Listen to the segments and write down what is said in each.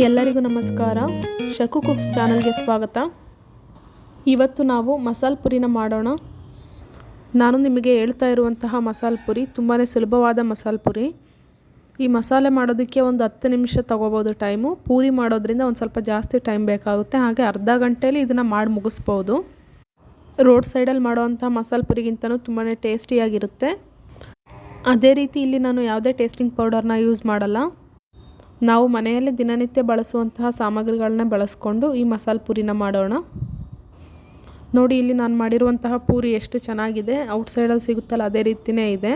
ಎಲ್ಲರಿಗೂ ನಮಸ್ಕಾರ. ಶಕು ಕುಕ್ಸ್ ಚಾನಲ್ಗೆ ಸ್ವಾಗತ. ಇವತ್ತು ನಾವು ಮಸಾಲೆ ಪುರಿನ ಮಾಡೋಣ. ನಾನು ನಿಮಗೆ ಹೇಳ್ತಾ ಇರುವಂತಹ ಮಸಾಲೆ ಪುರಿ ತುಂಬಾ ಸುಲಭವಾದ ಮಸಾಲೆ ಪುರಿ. ಈ ಮಸಾಲೆ ಮಾಡೋದಕ್ಕೆ ಒಂದು 10 ನಿಮಿಷ ತಗೋಬೋದು ಟೈಮು. ಪೂರಿ ಮಾಡೋದ್ರಿಂದ ಒಂದು ಸ್ವಲ್ಪ ಜಾಸ್ತಿ ಟೈಮ್ ಬೇಕಾಗುತ್ತೆ. ಹಾಗೆ ಅರ್ಧ ಗಂಟೆಯಲ್ಲಿ ಇದನ್ನು ಮಾಡಿ ಮುಗಿಸ್ಬೋದು. ರೋಡ್ ಸೈಡಲ್ಲಿ ಮಾಡೋವಂಥ ಮಸಾಲೆ ಪುರಿಗಿಂತನೂ ತುಂಬಾ ಟೇಸ್ಟಿಯಾಗಿರುತ್ತೆ. ಅದೇ ರೀತಿ ಇಲ್ಲಿ ನಾನು ಯಾವುದೇ ಟೇಸ್ಟಿಂಗ್ ಪೌಡರ್ನ ಯೂಸ್ ಮಾಡಲ್ಲ. ನಾವು ಮನೆಯಲ್ಲೇ ದಿನನಿತ್ಯ ಬಳಸುವಂತಹ ಸಾಮಗ್ರಿಗಳನ್ನ ಬಳಸ್ಕೊಂಡು ಈ ಮಸಾಲೆ ಪುರಿನ ಮಾಡೋಣ. ನೋಡಿ, ಇಲ್ಲಿ ನಾನು ಮಾಡಿರುವಂತಹ ಪೂರಿ ಎಷ್ಟು ಚೆನ್ನಾಗಿದೆ. ಔಟ್ಸೈಡಲ್ಲಿ ಸಿಗುತ್ತಲ್ಲ ಅದೇ ರೀತಿಯೇ ಇದೆ.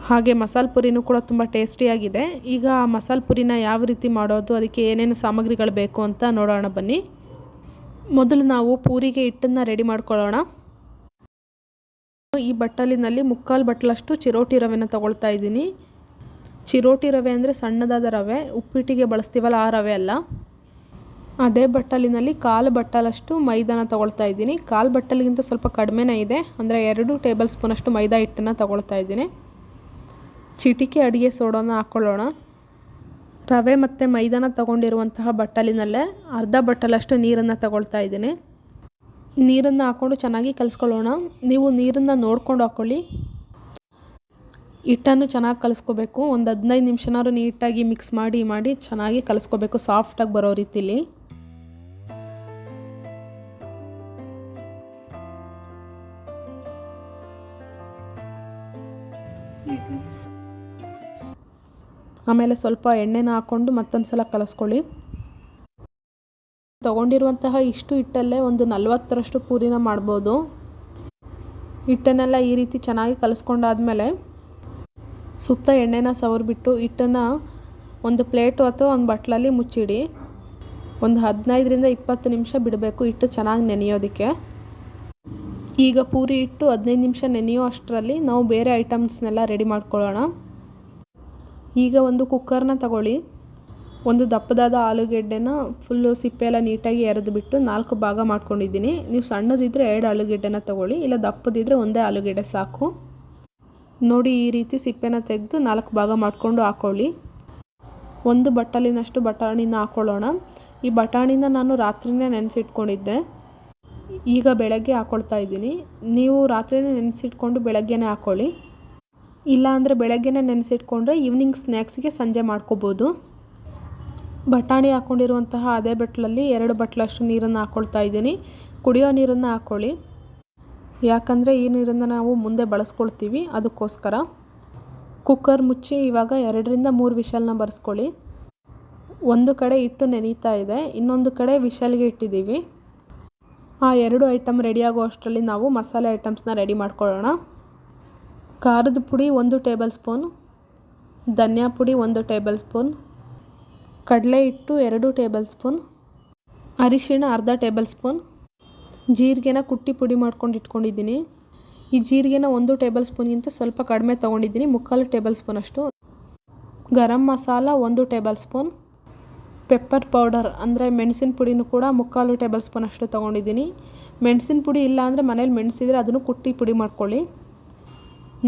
ಹಾಗೆ ಮಸಾಲೆ ಪುರಿನೂ ಕೂಡ ತುಂಬ ಟೇಸ್ಟಿಯಾಗಿದೆ. ಈಗ ಆ ಮಸಾಲೆ ಪುರಿನ ಯಾವ ರೀತಿ ಮಾಡೋದು, ಅದಕ್ಕೆ ಏನೇನು ಸಾಮಗ್ರಿಗಳು ಬೇಕು ಅಂತ ನೋಡೋಣ ಬನ್ನಿ. ಮೊದಲು ನಾವು ಪೂರಿಗೆ ಹಿಟ್ಟನ್ನು ರೆಡಿ ಮಾಡ್ಕೊಳ್ಳೋಣ. ಈ ಬಟ್ಟಲಿನಲ್ಲಿ 3/4 ಬಟ್ಟಲಷ್ಟು ಚಿರೋಟಿ ರವೆನ ತಗೊಳ್ತಾ ಇದ್ದೀನಿ. ಚಿರೋಟಿ ರವೆ ಅಂದರೆ ಸಣ್ಣದಾದ ರವೆ, ಉಪ್ಪಿಟ್ಟಿಗೆ ಬಳಸ್ತೀವಲ್ಲ ಆ ರವೆ ಅಲ್ಲ. ಅದೇ ಬಟ್ಟಲಿನಲ್ಲಿ 1/4 ಬಟ್ಟಲಷ್ಟು ಮೈದಾನ ತಗೊಳ್ತಾ ಇದ್ದೀನಿ. 1/4 ಬಟ್ಟಲಿಗಿಂತ ಸ್ವಲ್ಪ ಕಡಿಮೆನೇ ಇದೆ, ಅಂದರೆ 2 ಟೇಬಲ್ ಸ್ಪೂನಷ್ಟು ಮೈದಾ ಹಿಟ್ಟನ್ನು ತಗೊಳ್ತಾ ಇದ್ದೀನಿ. ಚಿಟಿಕೆ ಅಡುಗೆ ಸೋಡಾನ ಹಾಕ್ಕೊಳ್ಳೋಣ. ರವೆ ಮತ್ತು ಮೈದಾನ ತಗೊಂಡಿರುವಂತಹ ಬಟ್ಟಲಿನಲ್ಲೇ ಅರ್ಧ ಬಟ್ಟಲಷ್ಟು ನೀರನ್ನು ತಗೊಳ್ತಾ ಇದ್ದೀನಿ. ನೀರನ್ನು ಹಾಕ್ಕೊಂಡು ಚೆನ್ನಾಗಿ ಕಲಿಸ್ಕೊಳ್ಳೋಣ. ನೀವು ನೀರನ್ನು ನೋಡ್ಕೊಂಡು ಹಾಕ್ಕೊಳ್ಳಿ. ಹಿಟ್ಟನ್ನು ಚೆನ್ನಾಗಿ ಕಲಿಸ್ಕೋಬೇಕು. ಒಂದು 15 ನಿಮಿಷನಾದ್ರು ನೀಟಾಗಿ ಮಿಕ್ಸ್ ಮಾಡಿ ಚೆನ್ನಾಗಿ ಕಲಿಸ್ಕೋಬೇಕು, ಸಾಫ್ಟಾಗಿ ಬರೋ ರೀತಿಲಿ. ಆಮೇಲೆ ಸ್ವಲ್ಪ ಎಣ್ಣೆನ ಹಾಕ್ಕೊಂಡು ಮತ್ತೊಂದು ಸಲ ಕಲಿಸ್ಕೊಳ್ಳಿ. ತಗೊಂಡಿರುವಂತಹ ಇಷ್ಟು ಹಿಟ್ಟಲ್ಲೇ ಒಂದು 40ರಷ್ಟು ಪೂರಿನ ಮಾಡ್ಬೋದು. ಹಿಟ್ಟನ್ನೆಲ್ಲ ಈ ರೀತಿ ಚೆನ್ನಾಗಿ ಕಲಿಸ್ಕೊಂಡಾದ್ಮೇಲೆ ಸುತ್ತ ಎಣ್ಣೆನ ಸವರ್ಬಿಟ್ಟು ಹಿಟ್ಟನ್ನು ಒಂದು ಪ್ಲೇಟು ಅಥವಾ ಒಂದು ಬಟ್ಲಲ್ಲಿ ಮುಚ್ಚಿಡಿ. ಒಂದು 15ರಿಂದ 20 ನಿಮಿಷ ಬಿಡಬೇಕು ಹಿಟ್ಟು ಚೆನ್ನಾಗಿ ನೆನೆಯೋದಕ್ಕೆ. ಈಗ ಪೂರಿ ಹಿಟ್ಟು 15 ನಿಮಿಷ ನೆನೆಯೋ ಅಷ್ಟರಲ್ಲಿ ನಾವು ಬೇರೆ ಐಟಮ್ಸ್ನೆಲ್ಲ ರೆಡಿ ಮಾಡ್ಕೊಳ್ಳೋಣ. ಈಗ ಒಂದು ಕುಕ್ಕರ್ನ ತಗೊಳ್ಳಿ. ಒಂದು ದಪ್ಪದಾದ ಆಲೂಗೆಡ್ಡೆನ ಫುಲ್ಲು ಸಿಪ್ಪೆಲ್ಲ ನೀಟಾಗಿ ಎರೆದುಬಿಟ್ಟು 4 ಭಾಗ ಮಾಡ್ಕೊಂಡಿದ್ದೀನಿ. ನೀವು ಸಣ್ಣದಿದ್ದರೆ 2 ಆಲೂಗೆಡ್ಡೆನ ತಗೊಳ್ಳಿ, ಇಲ್ಲ ದಪ್ಪದಿದ್ದರೆ ಒಂದೇ ಆಲೂಗೆಡ್ಡೆ ಸಾಕು. ನೋಡಿ, ಈ ರೀತಿ ಸಿಪ್ಪೆನ ತೆಗೆದು 4 ಭಾಗ ಮಾಡಿಕೊಂಡು ಹಾಕ್ಕೊಳ್ಳಿ. ಒಂದು ಬಟ್ಟಲಿನಷ್ಟು ಬಟಾಣಿನ ಹಾಕ್ಕೊಳ್ಳೋಣ. ಈ ಬಟಾಣಿನ ನಾನು ರಾತ್ರಿನೇ ನೆನೆಸಿಟ್ಕೊಂಡಿದ್ದೆ, ಈಗ ಬೆಳಗ್ಗೆ ಹಾಕ್ಕೊಳ್ತಾ ಇದ್ದೀನಿ. ನೀವು ರಾತ್ರಿನೇ ನೆನೆಸಿಟ್ಕೊಂಡು ಬೆಳಗ್ಗೆನೇ ಹಾಕ್ಕೊಳ್ಳಿ. ಇಲ್ಲ ಅಂದರೆ ಬೆಳಗ್ಗೆನೇ ನೆನೆಸಿಟ್ಕೊಂಡ್ರೆ ಈವ್ನಿಂಗ್ ಸ್ನ್ಯಾಕ್ಸಿಗೆ ಸಂಜೆ ಮಾಡ್ಕೋಬೋದು. ಬಟಾಣಿ ಹಾಕ್ಕೊಂಡಿರುವಂತಹ ಅದೇ ಬಟ್ಲಲ್ಲಿ 2 ಬಟ್ಲಷ್ಟು ನೀರನ್ನು ಹಾಕ್ಕೊಳ್ತಾ ಇದ್ದೀನಿ. ಕುಡಿಯೋ ನೀರನ್ನು ಹಾಕ್ಕೊಳ್ಳಿ, ಯಾಕಂದರೆ ಈ ನೀರನ್ನು ನಾವು ಮುಂದೆ ಬಳಸ್ಕೊಳ್ತೀವಿ, ಅದಕ್ಕೋಸ್ಕರ. ಕುಕ್ಕರ್ ಮುಚ್ಚಿ ಇವಾಗ 2ರಿಂದ 3 ವಿಷಲ್ನ ಬರೆಸ್ಕೊಳ್ಳಿ. ಒಂದು ಕಡೆ ಹಿಟ್ಟು ನೆನೀತಾ ಇದೆ, ಇನ್ನೊಂದು ಕಡೆ ವಿಷಲ್ಗೆ ಇಟ್ಟಿದ್ದೀವಿ. ಆ 2 ಐಟಮ್ ರೆಡಿಯಾಗೋ ಅಷ್ಟರಲ್ಲಿ ನಾವು ಮಸಾಲೆ ಐಟಮ್ಸ್ನ ರೆಡಿ ಮಾಡ್ಕೊಳ್ಳೋಣ. ಖಾರದ ಪುಡಿ 1 ಟೇಬಲ್ ಸ್ಪೂನ್, ಧನಿಯಾ ಪುಡಿ 1 ಟೇಬಲ್ ಸ್ಪೂನ್, ಕಡಲೆ ಹಿಟ್ಟು 2 ಟೇಬಲ್ ಸ್ಪೂನ್, ಅರಿಶಿಣ ಅರ್ಧ ಟೇಬಲ್ ಸ್ಪೂನ್, ಜೀರಿಗೆನ ಕುಟ್ಟಿ ಪುಡಿ ಮಾಡ್ಕೊಂಡು ಇಟ್ಕೊಂಡಿದ್ದೀನಿ. ಈ ಜೀರಿಗೆನ 1 ಟೇಬಲ್ ಸ್ಪೂನ್ಗಿಂತ ಸ್ವಲ್ಪ ಕಡಿಮೆ ತೊಗೊಂಡಿದ್ದೀನಿ, 3/4 ಟೇಬಲ್ ಸ್ಪೂನಷ್ಟು. Garam masala 1 tablespoon, pepper powder ಅಂದರೆ ಮೆಣಸಿನ ಪುಡಿನೂ ಕೂಡ 3/4 ಟೇಬಲ್ ಸ್ಪೂನಷ್ಟು ತೊಗೊಂಡಿದ್ದೀನಿ. ಮೆಣಸಿನ ಪುಡಿ ಇಲ್ಲ ಅಂದರೆ ಮನೇಲಿ ಮೆಣಸಿದ್ರೆ ಅದನ್ನು ಕುಟ್ಟಿ ಪುಡಿ ಮಾಡ್ಕೊಳ್ಳಿ.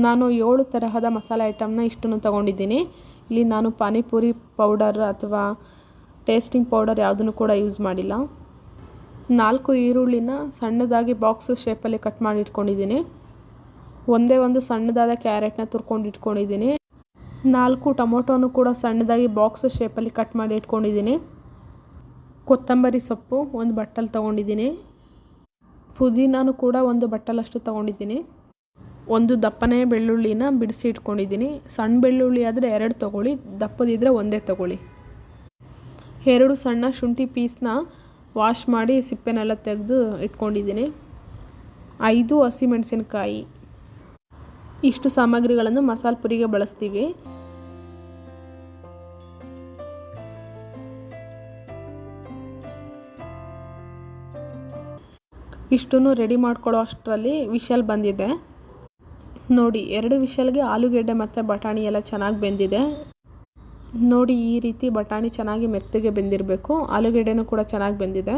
ನಾನು 7 ತರಹದ ಮಸಾಲೆ ಐಟಮ್ನ ಇಷ್ಟನ್ನು ತೊಗೊಂಡಿದ್ದೀನಿ. ಇಲ್ಲಿ ನಾನು ಪಾನಿಪುರಿ ಪೌಡರ್ ಅಥವಾ ಟೇಸ್ಟಿಂಗ್ ಪೌಡರ್ ಯಾವುದನ್ನು ಕೂಡ ಯೂಸ್ ಮಾಡಿಲ್ಲ. 4 ಈರುಳ್ಳಿನ ಸಣ್ಣದಾಗಿ ಬಾಕ್ಸ್ ಶೇಪಲ್ಲಿ ಕಟ್ ಮಾಡಿ ಇಟ್ಕೊಂಡಿದ್ದೀನಿ. ಒಂದೇ ಒಂದು ಸಣ್ಣದಾದ ಕ್ಯಾರೆಟ್ನ ತುರ್ಕೊಂಡು ಇಟ್ಕೊಂಡಿದ್ದೀನಿ. 4 ಟೊಮೊಟೊನು ಕೂಡ ಸಣ್ಣದಾಗಿ ಬಾಕ್ಸ್ ಶೇಪಲ್ಲಿ ಕಟ್ ಮಾಡಿ ಇಟ್ಕೊಂಡಿದ್ದೀನಿ. ಕೊತ್ತಂಬರಿ ಸೊಪ್ಪು 1 ಬಟ್ಟಲು ತೊಗೊಂಡಿದ್ದೀನಿ. ಪುದೀನೂ ಕೂಡ 1 ಬಟ್ಟಲಷ್ಟು ತೊಗೊಂಡಿದ್ದೀನಿ. ಒಂದು ದಪ್ಪನೇ ಬೆಳ್ಳುಳ್ಳಿನ ಬಿಡಿಸಿ ಇಟ್ಕೊಂಡಿದ್ದೀನಿ. ಸಣ್ಣ ಬೆಳ್ಳುಳ್ಳಿ ಆದರೆ 2 ತೊಗೊಳ್ಳಿ, ದಪ್ಪದಿದ್ದರೆ ಒಂದೇ ತೊಗೊಳ್ಳಿ. 2 ಸಣ್ಣ ಶುಂಠಿ ಪೀಸ್ನ ವಾಶ್ ಮಾಡಿ ಸಿಪ್ಪೆನೆಲ್ಲ ತೆಗೆದು ಇಟ್ಕೊಂಡಿದ್ದೀನಿ. 5 ಹಸಿಮೆಣಸಿನಕಾಯಿ. ಇಷ್ಟು ಸಾಮಗ್ರಿಗಳನ್ನು ಮಸಾಲೆ ಪುರಿಗೆ ಬಳಸ್ತೀವಿ. ಇಷ್ಟನ್ನು ರೆಡಿ ಮಾಡ್ಕೊಳ್ಳೋ ಅಷ್ಟರಲ್ಲಿ ವಿಷಲ್ ಬಂದಿದೆ. ನೋಡಿ, 2 ವಿಷಲ್ಗೆ ಆಲೂಗೆಡ್ಡೆ ಮತ್ತು ಬಟಾಣಿ ಎಲ್ಲ ಚೆನ್ನಾಗಿ ಬೆಂದಿದೆ. ನೋಡಿ, ಈ ರೀತಿ ಬಟಾಣಿ ಚೆನ್ನಾಗಿ ಮೆತ್ತಗೆ ಬೆಂದಿರಬೇಕು. ಆಲೂಗೆಡ್ಡೆನೂ ಕೂಡ ಚೆನ್ನಾಗಿ ಬೆಂದಿದೆ.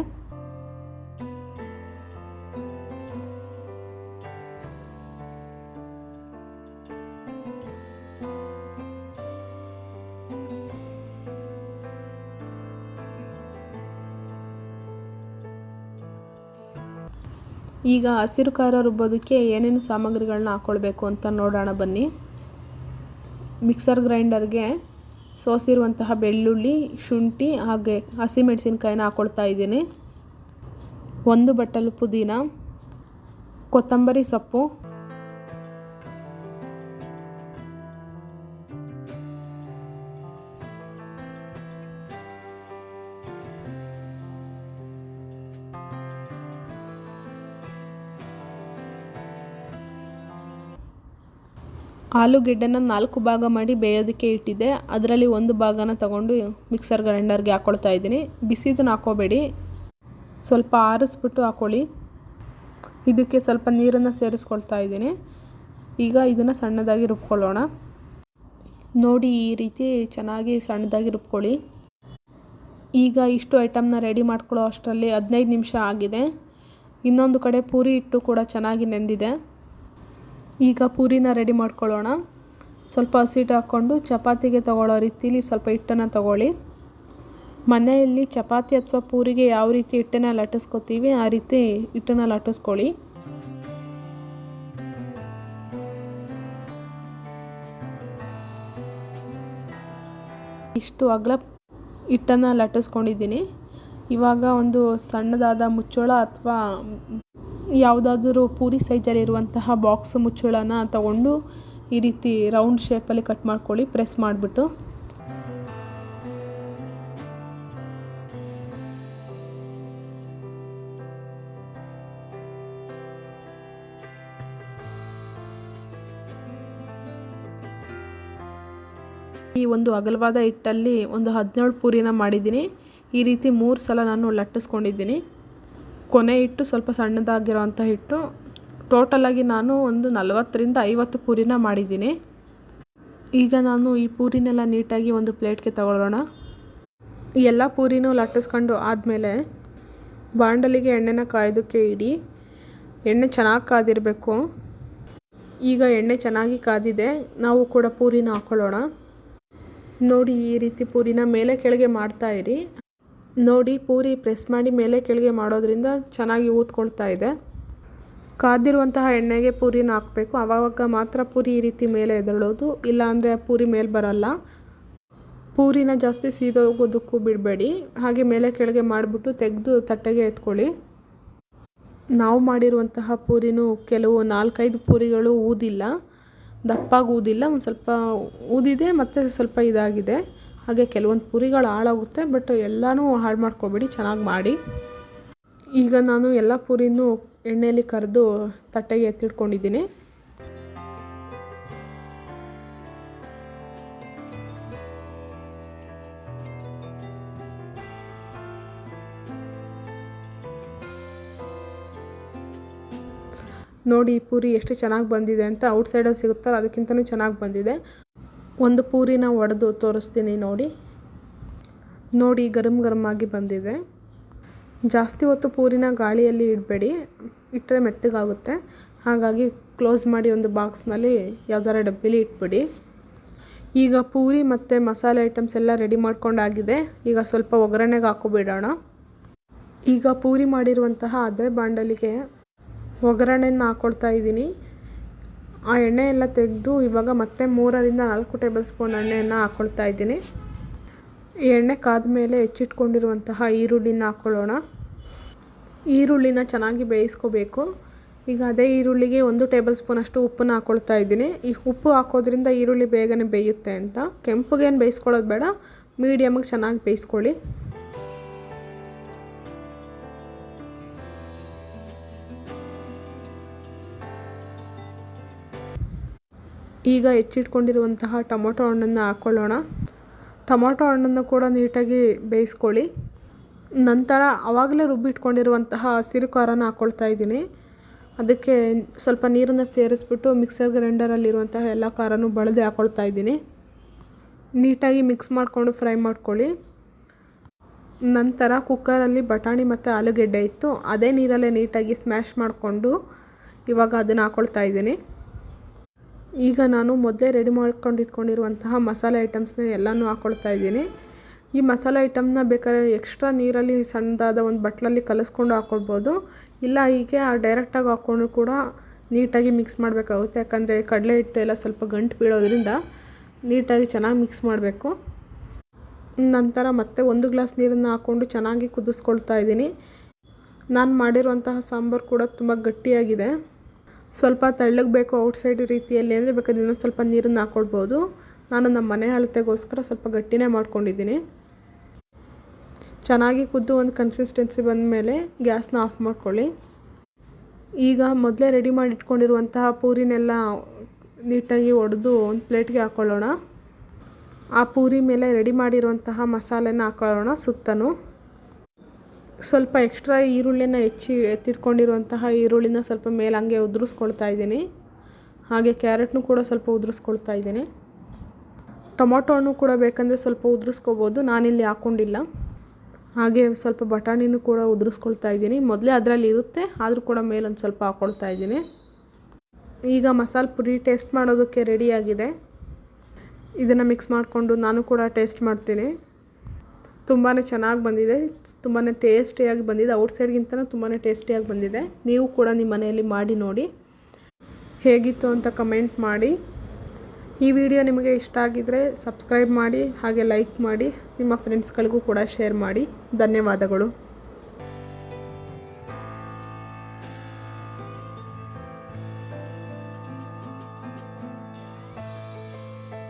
ಈಗ ಹಸಿರು ಖಾರ ರುಬ್ಬೋದಕ್ಕೆ ಏನೇನು ಸಾಮಗ್ರಿಗಳನ್ನ ಹಾಕ್ಕೊಳ್ಬೇಕು ಅಂತ ನೋಡೋಣ ಬನ್ನಿ. ಮಿಕ್ಸರ್ ಗ್ರೈಂಡರ್ಗೆ ಸೋಸಿರುವಂತಹ ಬೆಳ್ಳುಳ್ಳಿ, ಶುಂಠಿ ಹಾಗೆ ಹಸಿಮೆಣಸಿನ್ಕಾಯಿನ ಹಾಕ್ಕೊಳ್ತಾ ಇದ್ದೀನಿ. 1 ಬಟ್ಟಲು ಪುದೀನ, ಕೊತ್ತಂಬರಿ ಸೊಪ್ಪು, ಆಲೂಗೆಡ್ಡೆನ 4 ಭಾಗ ಮಾಡಿ ಬೇಯೋದಕ್ಕೆ ಇಟ್ಟಿದ್ದೆ. ಅದರಲ್ಲಿ 1 ಭಾಗನ ತಗೊಂಡು ಮಿಕ್ಸರ್ ಗ್ರೈಂಡರ್ಗೆ ಹಾಕ್ಕೊಳ್ತಾ ಇದ್ದೀನಿ. ಬಿಸಿದನ್ನ ಹಾಕ್ಕೋಬೇಡಿ, ಸ್ವಲ್ಪ ಆರಿಸ್ಬಿಟ್ಟು ಹಾಕ್ಕೊಳ್ಳಿ. ಇದಕ್ಕೆ ಸ್ವಲ್ಪ ನೀರನ್ನು ಸೇರಿಸ್ಕೊಳ್ತಾ ಇದ್ದೀನಿ. ಈಗ ಇದನ್ನು ಸಣ್ಣದಾಗಿ ರುಬ್ಕೊಳ್ಳೋಣ. ನೋಡಿ, ಈ ರೀತಿ ಚೆನ್ನಾಗಿ ಸಣ್ಣದಾಗಿ ರುಬ್ಕೊಳ್ಳಿ. ಈಗ ಇಷ್ಟು ಐಟಮ್ನ ರೆಡಿ ಮಾಡ್ಕೊಳ್ಳೋ ಅಷ್ಟರಲ್ಲಿ 15 ನಿಮಿಷ ಆಗಿದೆ. ಇನ್ನೊಂದು ಕಡೆ ಪೂರಿ ಹಿಟ್ಟು ಕೂಡ ಚೆನ್ನಾಗಿ ನೆಂದಿದೆ. ಈಗ ಪೂರಿನ ರೆಡಿ ಮಾಡ್ಕೊಳ್ಳೋಣ. ಸ್ವಲ್ಪ ಹಸಿಟ್ಟು ಹಾಕ್ಕೊಂಡು ಚಪಾತಿಗೆ ತಗೊಳ್ಳೋ ರೀತಿಲಿ ಸ್ವಲ್ಪ ಹಿಟ್ಟನ್ನು ತಗೊಳ್ಳಿ. ಮನೆಯಲ್ಲಿ ಚಪಾತಿ ಅಥವಾ ಪೂರಿಗೆ ಯಾವ ರೀತಿ ಹಿಟ್ಟನ್ನು ಲಟ್ಟಿಸ್ಕೊತೀವಿ ಆ ರೀತಿ ಹಿಟ್ಟನ್ನು ಲಟ್ಟಿಸ್ಕೊಳ್ಳಿ. ಇಷ್ಟು ಅಗಲ ಹಿಟ್ಟನ್ನು ಲಟ್ಟಿಸ್ಕೊಂಡಿದ್ದೀನಿ. ಇವಾಗ ಒಂದು ಸಣ್ಣದಾದ ಮುಚ್ಚಳ ಅಥವಾ ಯಾವುದಾದ್ರೂ ಪೂರಿ ಸೈಜಲ್ಲಿರುವಂತಹ ಬಾಕ್ಸ್ ಮುಚ್ಚಳನ ತಗೊಂಡು ಈ ರೀತಿ ರೌಂಡ್ ಶೇಪಲ್ಲಿ ಕಟ್ ಮಾಡ್ಕೊಳ್ಳಿ, ಪ್ರೆಸ್ ಮಾಡಿಬಿಟ್ಟು. ಈ ಒಂದು ಅಗಲವಾದ ಹಿಟ್ಟಲ್ಲಿ ಒಂದು 17 ಪೂರಿನ ಮಾಡಿದ್ದೀನಿ. ಈ ರೀತಿ 3 ಸಲ ನಾನು ಲಟ್ಟಿಸ್ಕೊಂಡಿದ್ದೀನಿ. ಕೊನೆ ಹಿಟ್ಟು ಸ್ವಲ್ಪ ಸಣ್ಣದಾಗಿರೋವಂಥ ಹಿಟ್ಟು. ಟೋಟಲಾಗಿ ನಾನು ಒಂದು 40ರಿಂದ 50 ಪೂರಿನ ಮಾಡಿದ್ದೀನಿ. ಈಗ ನಾನು ಈ ಪೂರಿನೆಲ್ಲ ನೀಟಾಗಿ ಒಂದು ಪ್ಲೇಟ್ಗೆ ತಗೊಳ್ಳೋಣ. ಎಲ್ಲ ಪೂರಿನೂ ಲಟ್ಟಿಸ್ಕೊಂಡು ಆದಮೇಲೆ ಬಾಣಲಿಗೆ ಎಣ್ಣೆನ ಕಾಯೋದಕ್ಕೆ ಇಡಿ. ಎಣ್ಣೆ ಚೆನ್ನಾಗಿ ಕಾದಿರಬೇಕು. ಈಗ ಎಣ್ಣೆ ಚೆನ್ನಾಗಿ ಕಾದಿದೆ. ನಾವು ಕೂಡ ಪೂರಿನ ಹಾಕ್ಕೊಳ್ಳೋಣ. ನೋಡಿ, ಈ ರೀತಿ ಪೂರಿನ ಮೇಲೆ ಕೆಳಗೆ ಮಾಡ್ತಾಯಿರಿ. ನೋಡಿ, ಪೂರಿ ಪ್ರೆಸ್ ಮಾಡಿ ಮೇಲೆ ಕೆಳಗೆ ಮಾಡೋದ್ರಿಂದ ಚೆನ್ನಾಗಿ ಊದ್ಕೊಳ್ತಾ ಇದೆ. ಕಾದಿರುವಂತಹ ಎಣ್ಣೆಗೆ ಪೂರಿನ ಹಾಕಬೇಕು. ಆವಾಗ ಮಾತ್ರ ಪೂರಿ ಈ ರೀತಿ ಮೇಲೆ ಎದ್ದೇಳೋದು, ಇಲ್ಲಾಂದರೆ ಪೂರಿ ಮೇಲೆ ಬರಲ್ಲ. ಪೂರಿನ ಜಾಸ್ತಿ ಸೀದೋಗೋದಕ್ಕೂ ಬಿಡಬೇಡಿ. ಹಾಗೆ ಮೇಲೆ ಕೆಳಗೆ ಮಾಡಿಬಿಟ್ಟು ತೆಗೆದು ತಟ್ಟೆಗೆ ಎತ್ಕೊಳ್ಳಿ. ನಾವು ಮಾಡಿರುವಂತಹ ಪೂರಿನೂ ಕೆಲವು 4-5 ಪೂರಿಗಳು ಊದಿಲ್ಲ, ದಪ್ಪಾಗಿ ಊದಿಲ್ಲ, ಒಂದು ಸ್ವಲ್ಪ ಊದಿದೆ ಮತ್ತು ಸ್ವಲ್ಪ ಇದಾಗಿದೆ. ಹಾಗೆ ಕೆಲವೊಂದು ಪೂರಿಗಳು ಹಾಳಾಗುತ್ತೆ, ಬಟ್ ಎಲ್ಲನೂ ಹಾಳು ಮಾಡ್ಕೊಬೇಡಿ, ಚೆನ್ನಾಗಿ ಮಾಡಿ. ಈಗ ನಾನು ಎಲ್ಲ ಪೂರಿನೂ ಎಣ್ಣೆಯಲ್ಲಿ ಕರೆದು ತಟ್ಟೆಗೆ ಎತ್ತಿಟ್ಕೊಂಡಿದ್ದೀನಿ. ನೋಡಿ, ಈ ಪೂರಿ ಎಷ್ಟು ಚೆನ್ನಾಗಿ ಬಂದಿದೆ ಅಂತ. ಔಟ್ಸೈಡಲ್ಲಿ ಸಿಗುತ್ತಲ್ಲ ಅದಕ್ಕಿಂತಲೂ ಚೆನ್ನಾಗಿ ಬಂದಿದೆ. ಒಂದು ಪೂರಿನ ಒಡೆದು ತೋರಿಸ್ತೀನಿ ನೋಡಿ. ನೋಡಿ, ಗರಮ್ ಗರಮ್ ಆಗಿ ಬಂದಿದೆ. ಜಾಸ್ತಿ ಹೊತ್ತು ಪೂರಿನ ಗಾಳಿಯಲ್ಲಿ ಇಡಬೇಡಿ, ಇಟ್ಟರೆ ಮೆತ್ತಗಾಗುತ್ತೆ. ಹಾಗಾಗಿ ಕ್ಲೋಸ್ ಮಾಡಿ ಒಂದು ಬಾಕ್ಸ್ನಲ್ಲಿ ಯಾವ್ದಾರ ಡಬ್ಬಿಲಿ ಇಟ್ಬಿಡಿ. ಈಗ ಪೂರಿ ಮತ್ತು ಮಸಾಲೆ ಐಟಮ್ಸ್ ಎಲ್ಲ ರೆಡಿ ಮಾಡ್ಕೊಂಡಾಗಿದೆ. ಈಗ ಸ್ವಲ್ಪ ಒಗ್ಗರಣೆಗೆ ಹಾಕೋಬಿಡೋಣ. ಈಗ ಪೂರಿ ಮಾಡಿರುವಂತಹ ಅದೇ ಬಾಣಲಿಗೆ ಒಗ್ಗರಣೆನ ಹಾಕ್ಕೊಳ್ತಾ ಇದ್ದೀನಿ. ಆ ಎಣ್ಣೆ ಎಲ್ಲ ತೆಗೆದು ಇವಾಗ ಮತ್ತೆ 3ರಿಂದ 4 ಟೇಬಲ್ ಸ್ಪೂನ್ ಎಣ್ಣೆಯನ್ನು ಹಾಕ್ಕೊಳ್ತಾ ಇದ್ದೀನಿ. ಈ ಎಣ್ಣೆ ಕಾದ್ಮೇಲೆ ಹೆಚ್ಚಿಟ್ಕೊಂಡಿರುವಂತಹ ಈರುಳ್ಳಿನ ಹಾಕ್ಕೊಳ್ಳೋಣ. ಈರುಳ್ಳಿನ ಚೆನ್ನಾಗಿ ಬೇಯಿಸ್ಕೋಬೇಕು. ಈಗ ಅದೇ ಈರುಳ್ಳಿಗೆ 1 ಟೇಬಲ್ ಸ್ಪೂನಷ್ಟು ಉಪ್ಪನ್ನ ಹಾಕ್ಕೊಳ್ತಾ ಇದ್ದೀನಿ. ಈ ಉಪ್ಪು ಹಾಕೋದ್ರಿಂದ ಈರುಳ್ಳಿ ಬೇಗನೆ ಬೇಯುತ್ತೆ ಅಂತ. ಕೆಂಪುಗೇನು ಬೇಯಿಸ್ಕೊಳ್ಳೋದು ಬೇಡ, ಮೀಡಿಯಮ್ಗೆ ಚೆನ್ನಾಗಿ ಬೇಯಿಸ್ಕೊಳ್ಳಿ. ಈಗ ಹೆಚ್ಚಿಟ್ಕೊಂಡಿರುವಂತಹ ಟೊಮೊಟೊ ಹಣ್ಣನ್ನು ಹಾಕ್ಕೊಳ್ಳೋಣ. ಟೊಮೊಟೊ ಹಣ್ಣನ್ನು ಕೂಡ ನೀಟಾಗಿ ಬೇಯಿಸ್ಕೊಳ್ಳಿ. ನಂತರ ಆವಾಗಲೇ ರುಬ್ಬಿಟ್ಕೊಂಡಿರುವಂತಹ ಹಸಿರು ಖಾರನ ಹಾಕ್ಕೊಳ್ತಾ ಇದ್ದೀನಿ. ಅದಕ್ಕೆ ಸ್ವಲ್ಪ ನೀರನ್ನು ಸೇರಿಸ್ಬಿಟ್ಟು ಮಿಕ್ಸರ್ ಗ್ರೈಂಡರಲ್ಲಿರುವಂತಹ ಎಲ್ಲ ಖಾರನೂ ಬಳಿದು ಹಾಕ್ಕೊಳ್ತಾ ಇದ್ದೀನಿ. ನೀಟಾಗಿ ಮಿಕ್ಸ್ ಮಾಡಿಕೊಂಡು ಫ್ರೈ ಮಾಡ್ಕೊಳ್ಳಿ. ನಂತರ ಕುಕ್ಕರಲ್ಲಿ ಬಟಾಣಿ ಮತ್ತು ಆಲೂಗೆಡ್ಡೆ ಇತ್ತು, ಅದೇ ನೀರಲ್ಲೇ ನೀಟಾಗಿ ಸ್ಮ್ಯಾಶ್ ಮಾಡಿಕೊಂಡು ಇವಾಗ ಅದನ್ನು ಹಾಕ್ಕೊಳ್ತಾ ಇದ್ದೀನಿ. ಈಗ ನಾನು ಮೊದಲೇ ರೆಡಿ ಮಾಡ್ಕೊಂಡು ಇಟ್ಕೊಂಡಿರುವಂತಹ ಮಸಾಲೆ ಐಟಮ್ಸ್ನ ಎಲ್ಲನೂ ಹಾಕ್ಕೊಳ್ತಾ ಇದ್ದೀನಿ. ಈ ಮಸಾಲೆ ಐಟಮ್ನ ಬೇಕಾದ್ರೆ ಎಕ್ಸ್ಟ್ರಾ ನೀರಲ್ಲಿ ಸಣ್ಣದಾದ ಒಂದು ಬಟ್ಲಲ್ಲಿ ಕಲಿಸ್ಕೊಂಡು ಹಾಕ್ಕೊಳ್ಬೋದು, ಇಲ್ಲ ಹೀಗೆ ಡೈರೆಕ್ಟಾಗಿ ಹಾಕ್ಕೊಂಡು ಕೂಡ ನೀಟಾಗಿ ಮಿಕ್ಸ್ ಮಾಡಬೇಕಾಗುತ್ತೆ. ಯಾಕಂದರೆ ಕಡಲೆ ಹಿಟ್ಟು ಎಲ್ಲ ಸ್ವಲ್ಪ ಗಂಟು ಬೀಳೋದ್ರಿಂದ ನೀಟಾಗಿ ಚೆನ್ನಾಗಿ ಮಿಕ್ಸ್ ಮಾಡಬೇಕು. ನಂತರ ಮತ್ತೆ 1 ಗ್ಲಾಸ್ ನೀರನ್ನು ಹಾಕ್ಕೊಂಡು ಚೆನ್ನಾಗಿ ಕುದಿಸ್ಕೊಳ್ತಾ ಇದ್ದೀನಿ. ನಾನು ಮಾಡಿರುವಂತಹ ಸಾಂಬಾರು ಕೂಡ ತುಂಬ ಗಟ್ಟಿಯಾಗಿದೆ. ಸ್ವಲ್ಪ ತೆಳ್ಳಗೆ ಬೇಕು ಔಟ್ಸೈಡ್ ರೀತಿಯಲ್ಲಿ ಅಂದರೆ ಬೇಕಾದ್ರೆ ಇನ್ನೊಂದು ಸ್ವಲ್ಪ ನೀರನ್ನು ಹಾಕ್ಕೊಳ್ಬೋದು. ನಾನು ನಮ್ಮ ಮನೆ ಅಳತೆಗೋಸ್ಕರ ಸ್ವಲ್ಪ ಗಟ್ಟಿನೇ ಮಾಡ್ಕೊಂಡಿದ್ದೀನಿ. ಚೆನ್ನಾಗಿ ಕುದ್ದು ಒಂದು ಕನ್ಸಿಸ್ಟೆನ್ಸಿ ಬಂದ ಮೇಲೆ ಗ್ಯಾಸ್ನ ಆಫ್ ಮಾಡ್ಕೊಳ್ಳಿ. ಈಗ ಮೊದಲೇ ರೆಡಿ ಮಾಡಿ ಇಟ್ಕೊಂಡಿರುವಂತಹ ಪೂರಿನೆಲ್ಲ ನೀಟಾಗಿ ಒಡೆದು ಒಂದು ಪ್ಲೇಟ್ಗೆ ಹಾಕ್ಕೊಳ್ಳೋಣ. ಆ ಪೂರಿ ಮೇಲೆ ರೆಡಿ ಮಾಡಿರುವಂತಹ ಮಸಾಲೆನ ಹಾಕ್ಕೊಳ್ಳೋಣ ಸುತ್ತಲೂ. ಸ್ವಲ್ಪ ಎಕ್ಸ್ಟ್ರಾ ಈರುಳ್ಳಿನ ಎತ್ತಿಟ್ಕೊಂಡಿರುವಂತಹ ಈರುಳ್ಳಿನ ಸ್ವಲ್ಪ ಮೇಲೆ ಹಂಗೆ ಉದುರಿಸ್ಕೊಳ್ತಾ ಇದ್ದೀನಿ. ಹಾಗೆ ಕ್ಯಾರೆಟ್ನು ಕೂಡ ಸ್ವಲ್ಪ ಉದುರಿಸ್ಕೊಳ್ತಾ ಇದ್ದೀನಿ. ಟೊಮೊಟೊ ಹಣ್ಣು ಕೂಡ ಬೇಕಂದರೆ ಸ್ವಲ್ಪ ಉದುರಿಸ್ಕೋಬೋದು, ನಾನಿಲ್ಲಿ ಹಾಕ್ಕೊಂಡಿಲ್ಲ. ಹಾಗೆ ಸ್ವಲ್ಪ ಬಟಾಣಿನೂ ಕೂಡ ಉದುರಿಸ್ಕೊಳ್ತಾ ಇದ್ದೀನಿ. ಮೊದಲೇ ಅದರಲ್ಲಿ ಇರುತ್ತೆ, ಆದರೂ ಕೂಡ ಮೇಲೊಂದು ಸ್ವಲ್ಪ ಹಾಕ್ಕೊಳ್ತಾ ಇದ್ದೀನಿ. ಈಗ ಮಸಾಲೆ ಪುರಿ ಟೇಸ್ಟ್ ಮಾಡೋದಕ್ಕೆ ರೆಡಿಯಾಗಿದೆ. ಇದನ್ನು ಮಿಕ್ಸ್ ಮಾಡಿಕೊಂಡು ನಾನು ಕೂಡ ಟೇಸ್ಟ್ ಮಾಡ್ತೀನಿ. ತುಂಬಾ ಚೆನ್ನಾಗಿ ಬಂದಿದೆ, ತುಂಬಾ ಟೇಸ್ಟಿಯಾಗಿ ಬಂದಿದೆ. ಔಟ್ಸೈಡ್ಗಿಂತ ತುಂಬಾ ಟೇಸ್ಟಿಯಾಗಿ ಬಂದಿದೆ. ನೀವು ಕೂಡ ನಿಮ್ಮ ಮನೆಯಲ್ಲಿ ಮಾಡಿ ನೋಡಿ, ಹೇಗಿತ್ತು ಅಂತ ಕಮೆಂಟ್ ಮಾಡಿ. ಈ ವಿಡಿಯೋ ನಿಮಗೆ ಇಷ್ಟ ಆಗಿದ್ದರೆ ಸಬ್ಸ್ಕ್ರೈಬ್ ಮಾಡಿ, ಹಾಗೆ ಲೈಕ್ ಮಾಡಿ, ನಿಮ್ಮ ಫ್ರೆಂಡ್ಸ್ಗಳಿಗೂ ಕೂಡ ಶೇರ್ ಮಾಡಿ. ಧನ್ಯವಾದಗಳು.